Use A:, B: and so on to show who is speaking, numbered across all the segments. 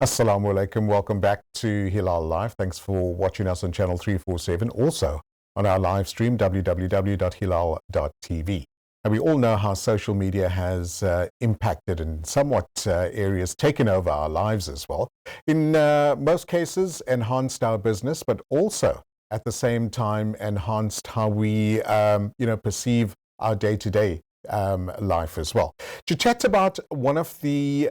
A: Assalamu alaikum. Welcome back to Hilaal Live. Thanks for watching us on channel 347. Also on our live stream, www.hilal.tv. And we all know how social media has impacted and somewhat areas taken over our lives as well. In most cases, enhanced our business, but also at the same time enhanced how we, perceive our day-to-day life as well. To chat about one of the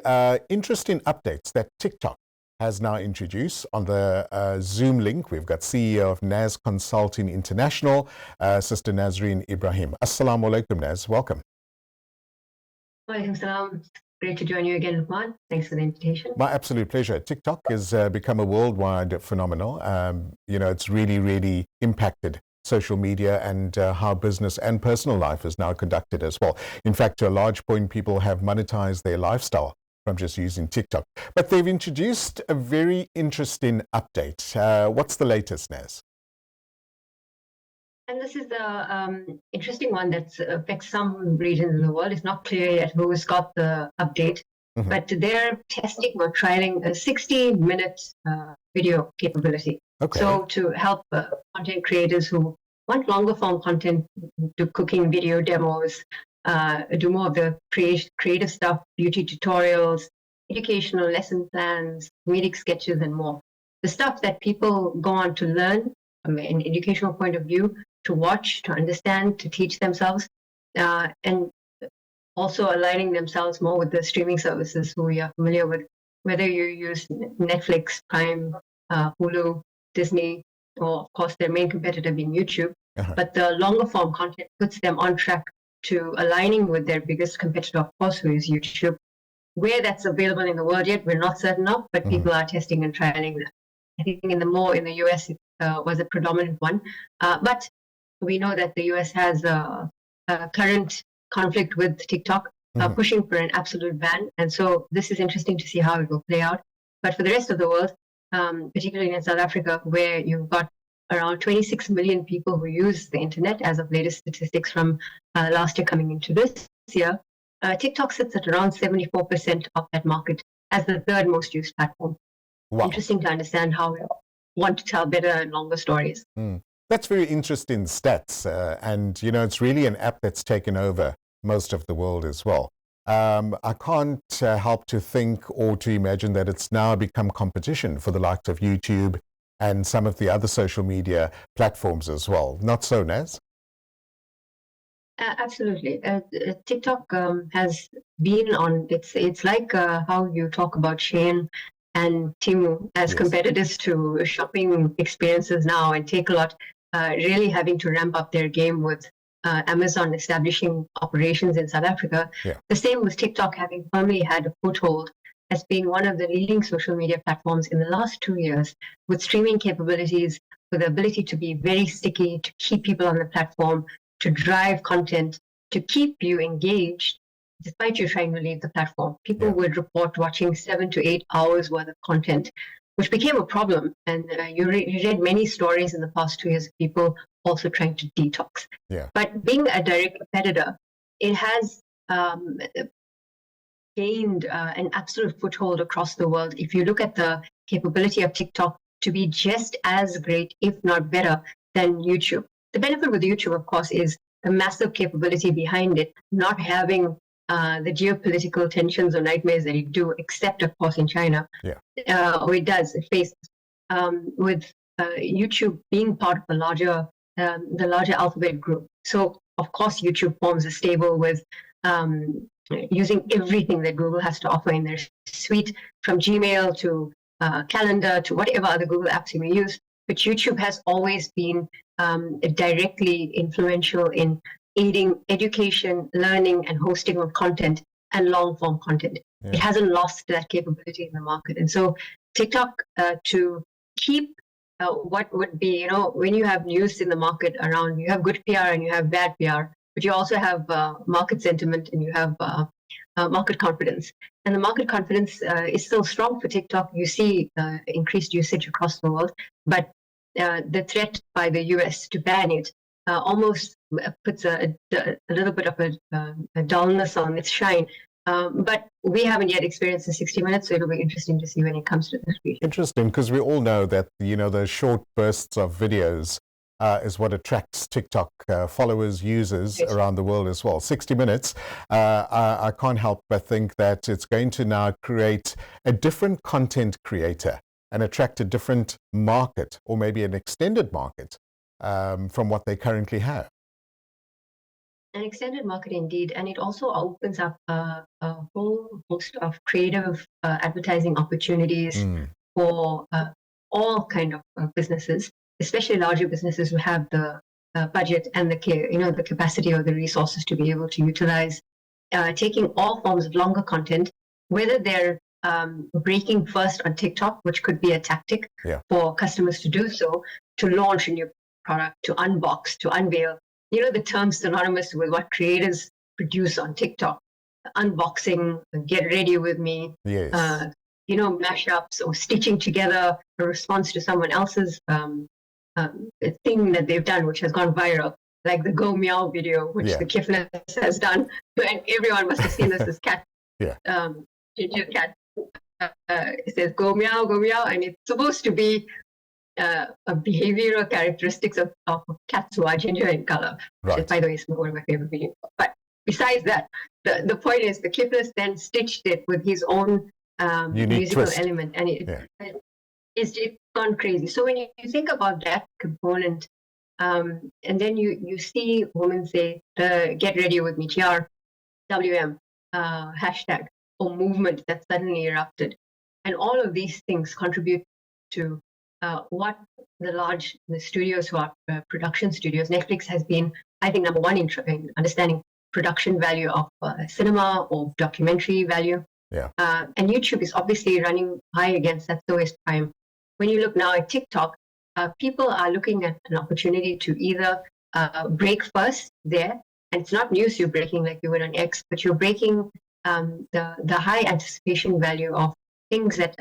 A: interesting updates that TikTok has now introduced on the Zoom link, we've got CEO of Naz Consulting International, Sister Nazareen Ebrahim. Assalamu alaikum, Naz. Welcome.
B: Walaikum salam. Great to join you again, Luqmaan. Thanks for the invitation.
A: My absolute pleasure. TikTok has become a worldwide phenomenon. It's really impacted social media and how business and personal life is now conducted as well. In fact, to a large point, people have monetized their lifestyle from just using TikTok. But they've introduced a very interesting update. What's the latest, Naz?
B: And this is the interesting one that affects some regions in the world. It's not clear yet who's got the update, but they're testing or trialing a 60-minute video capability.
A: Okay.
B: So to help content creators who want longer form content, do cooking video demos, do more of the creative stuff, beauty tutorials, educational lesson plans, comedic sketches, and more. The stuff that people go on to learn from an educational point of view, to watch, to understand, to teach themselves, and also aligning themselves more with the streaming services who we are familiar with, whether you use Netflix, Prime, Hulu, Disney, or of course their main competitor being YouTube. But the longer form content puts them on track to aligning with their biggest competitor, of course, who is YouTube. Where that's available in the world yet, we're not certain of, but people are testing and trialing that. I think in the US it was a predominant one. But we know that the US has a current conflict with TikTok, pushing for an absolute ban. And so this is interesting to see how it will play out. But for the rest of the world, particularly in South Africa, where you've got around 26 million people who use the internet as of latest statistics from last year coming into this year, TikTok sits at around 74% of that market as the third most used platform.
A: Wow.
B: Interesting to understand how we want to tell better and longer stories.
A: That's very interesting stats. And it's really an app that's taken over most of the world as well. I can't help to think or to imagine that it's now become competition for the likes of YouTube and some of the other social media platforms as well. Not so, Naz?
B: Absolutely. TikTok has been on, it's like how you talk about Shein and Temu as competitors to shopping experiences now, and Take a Lot really having to ramp up their game with Amazon establishing operations in South Africa. The same with TikTok having firmly had a foothold as being one of the leading social media platforms in the last 2 years, with streaming capabilities, with the ability to be very sticky, to keep people on the platform, to drive content, to keep you engaged, despite you trying to leave the platform. People would report watching 7 to 8 hours worth of content, which became a problem. And you read many stories in the past 2 years of people also trying to detox. But being a direct competitor, it has gained an absolute foothold across the world. If you look at the capability of TikTok to be just as great, if not better, than YouTube. The benefit with YouTube, of course, is the massive capability behind it, not having the geopolitical tensions or nightmares that it do, except, of course, in China. Or it does, it faces. With YouTube being part of the larger Alphabet group. So, of course, YouTube forms a stable with using everything that Google has to offer in their suite, from Gmail to Calendar to whatever other Google apps you may use. But YouTube has always been directly influential in aiding education, learning, and hosting of content and long-form content. It hasn't lost that capability in the market. And so TikTok, to keep what would be, when you have news in the market around, you have good PR and you have bad PR, but you also have market sentiment and you have market confidence. And the market confidence is still strong for TikTok. You see increased usage across the world, but the threat by the US to ban it almost puts a little bit of a dullness on its shine But we haven't yet experienced the 60 minutes, so it'll be interesting to see when it comes to this region.
A: Interesting, because we all know that, the short bursts of videos is what attracts TikTok followers, users
B: Yes.
A: around the world as well. 60 minutes, I can't help but think that it's going to now create a different content creator and attract a different market, or maybe an extended market from what they currently have.
B: An extended market indeed, and it also opens up a whole host of creative advertising opportunities for all kind of businesses, especially larger businesses who have the budget and the capacity or the resources to be able to utilize taking all forms of longer content, whether they're breaking first on TikTok, which could be a tactic for customers to do so, to launch a new product, to unbox, to unveil. The terms synonymous with what creators produce on TikTok: unboxing, get ready with me,
A: Yes.
B: Mashups, or stitching together a response to someone else's thing that they've done, which has gone viral, like the Go Meow video, which the Kiflis has done, and everyone must have seen this. This cat, ginger cat, it says "Go Meow, go meow," and it's supposed to be a behavioral characteristics of cats who are ginger in color, which is, by the way, is one of my favorite videos. But besides that, the point is the Kiflis then stitched it with his own musical element, and it's gone crazy. So when you think about that component, and then you see women say, "Get ready with me," TRWM, hashtag, or movement that suddenly erupted, and all of these things contribute to what the studios who are production studios. Netflix has been, I think, number one in understanding production value of cinema or documentary value. And YouTube is obviously running high against that, so is Prime. When you look now at TikTok, people are looking at an opportunity to either break first there, and it's not news you're breaking like you would on X, but you're breaking the high anticipation value of things that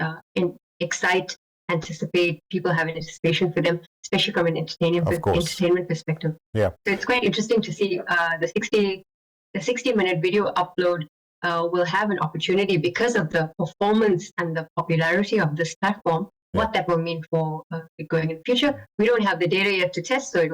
B: excite, anticipate, people have an anticipation for them, especially from an entertainment perspective. So it's quite interesting to see the 60-minute video upload will have an opportunity because of the performance and the popularity of this platform. What that will mean for going in the future, we don't have the data yet to test, so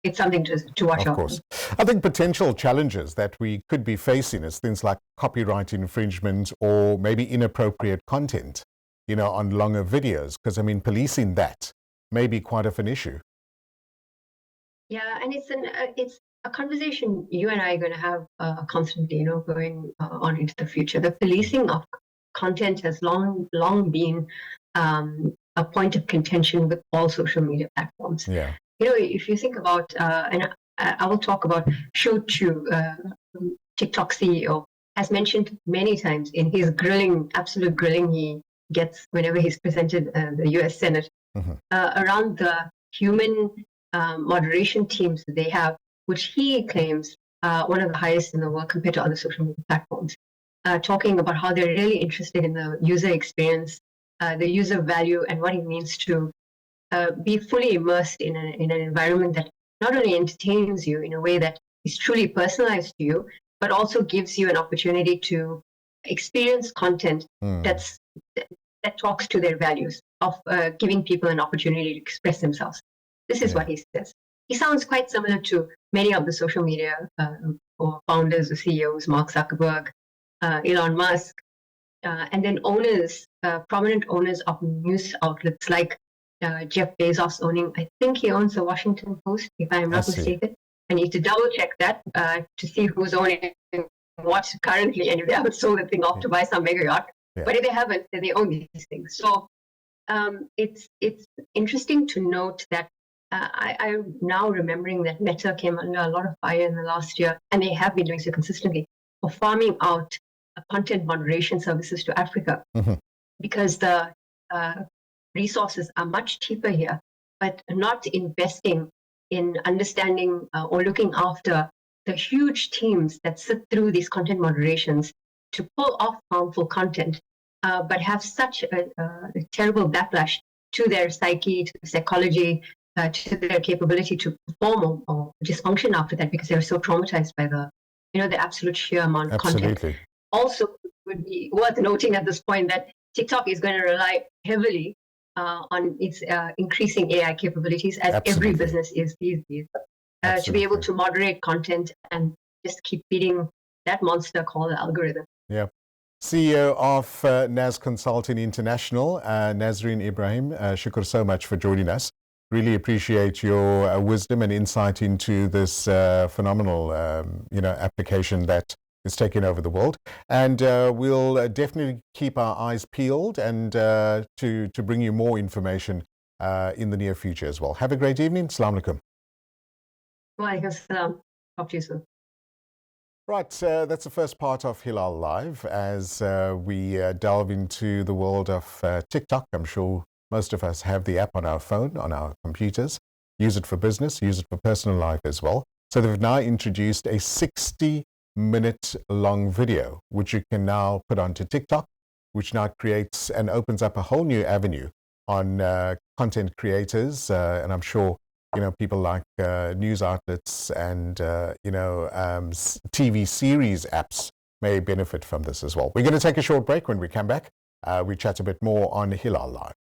B: it's something to watch out.
A: Of course. I think potential challenges that we could be facing is things like copyright infringement or maybe inappropriate content, on longer videos, because policing that may be quite of an issue.
B: Yeah, and it's a conversation you and I are going to have constantly, going on into the future. The policing of content has long been a point of contention with all social media platforms. If you think about, and I will talk about Shochu, TikTok CEO, has mentioned many times in his absolute grilling he gets whenever he's presented the US Senate, around the human moderation teams that they have, which he claims one of the highest in the world compared to other social media platforms, talking about how they're really interested in the user experience, the user value, and what it means to be fully immersed in an environment that not only entertains you in a way that is truly personalized to you, but also gives you an opportunity to experience content that talks to their values of giving people an opportunity to express themselves. This is what he says. He sounds quite similar to many of the social media or founders or CEOs, Mark Zuckerberg, Elon Musk, and then prominent owners of news outlets like Jeff Bezos owning, I think he owns the Washington Post, if I'm not mistaken. I need to double check that to see who's owning what currently, and if they haven't sold the thing off to buy some mega yacht. But if they haven't, then they own these things. So it's interesting to note that I'm now remembering that Meta came under a lot of fire in the last year, and they have been doing so consistently, for farming out content moderation services to Africa, because the resources are much cheaper here, but not investing in understanding or looking after the huge teams that sit through these content moderations to pull off harmful content, but have such a terrible backlash to their psyche, to psychology, to their capability to perform or dysfunction after that, because they were so traumatized by the absolute sheer amount of content. also would be worth noting at this point that TikTok is going to rely heavily on its increasing AI capabilities, as every business is these days, to be able to moderate content and just keep feeding that monster called the algorithm.
A: Yeah. CEO of Naz Consulting International, Nazareen Ebrahim, shukr so much for joining us. Really appreciate your wisdom and insight into this phenomenal, application that is taking over the world. And we'll definitely keep our eyes peeled and to bring you more information in the near future as well. Have a great evening. Assalamu alaikum.
B: Wa alaikum assalam. Talk to you soon.
A: Right, that's the first part of Hilaal Live as we delve into the world of TikTok. I'm sure most of us have the app on our phone, on our computers, use it for business, use it for personal life as well. So they've now introduced a 60-minute long video, which you can now put onto TikTok, which now creates and opens up a whole new avenue on content creators. And I'm sure people like news outlets and, TV series apps may benefit from this as well. We're going to take a short break. When we come back, we chat a bit more on Hilaal Live.